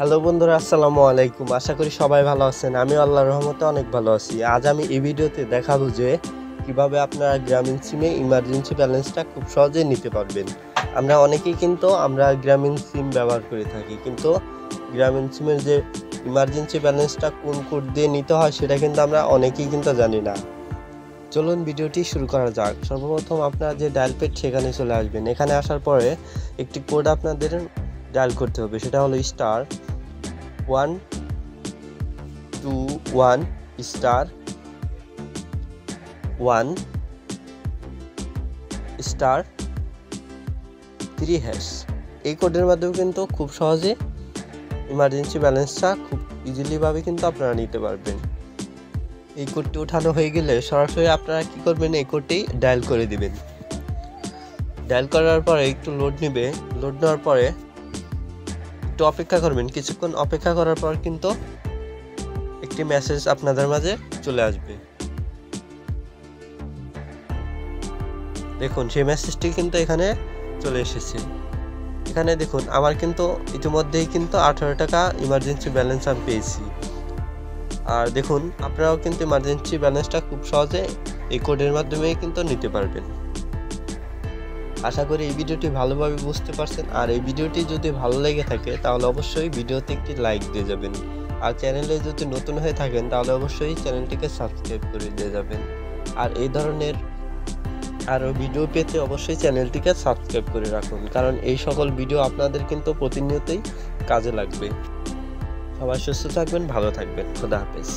Hello বন্ধুরা, আসসালামু আলাইকুম। আশা করি সবাই ভালো আছেন। আমি আল্লাহর রহমতে অনেক ভালো আছি। আজ আমি এই ভিডিওতে দেখাবো যে কিভাবে আপনারা গ্রামীণ সিমে ইমার্জেন্সি ব্যালেন্সটা খুব সহজে নিতে পারবেন। আমরা অনেকেই আমরা গ্রামীণ সিম ব্যবহার করে থাকি, কিন্তু গ্রামীণ সিমের যে ইমার্জেন্সি ব্যালেন্সটা কোন কোড দিয়ে নিতে হয় সেটা কিন্তু আমরা অনেকেই জানি না। চলুন ভিডিওটি শুরু করা যাক। সর্বপ্রথম আপনারা যে ডায়াল প্যাড সেখানে চলে আসবেন। এখানে আসার পরে একটি কোড আপনাদের ডায়াল করতে হবে, সেটা হলো *121*1 *3#। এই কোডের মাধ্যমে খুব সহজে ইমার্জেন্সি ব্যালেন্সটা খুব ইজিলি ভাবে আপনারা নিতে পারবেন। এই কোডটি ওঠানো হয়ে গেলে সরাসরি আপনারা কি করবেন, এই কোডটি ডায়াল করে দিবেন। ডায়াল করার পরে একটু লোড নেবে। লোড নেওয়ার পরে একটু অপেক্ষা করবেন। কিছুক্ষণ অপেক্ষা করার পর একটি মেসেজ আপনাদের মাঝে চলে আসবে। দেখুন, সেই মেসেজটি এখানে চলে এসেছে। এখানে দেখুন, আমার ইতিমধ্যেই 18 টাকা ইমার্জেন্সি ব্যালেন্স আমি পেয়েছি। আর দেখুন, আপনারাও ইমার্জেন্সি ব্যালেন্সটা খুব সহজে এই কোডের মাধ্যমেই নিতে পারবেন। আশা করি এই ভিডিওটি ভালোভাবে বুঝতে পারছেন। আর এই ভিডিওটি যদি ভালো লেগে থাকে তাহলে অবশ্যই ভিডিওতে একটি লাইক দিয়ে যাবেন। আর চ্যানেলে যদি নতুন হয়ে থাকেন তাহলে অবশ্যই চ্যানেলটিকে সাবস্ক্রাইব করে দিয়ে যাবেন। আর এই ধরনের আরও ভিডিও পেতে অবশ্যই চ্যানেলটিকে সাবস্ক্রাইব করে রাখুন, কারণ এই সকল ভিডিও আপনাদের প্রতিনিয়তই কাজে লাগবে। সবাই সুস্থ থাকবেন, ভালো থাকবেন। খোদা হাফেজ।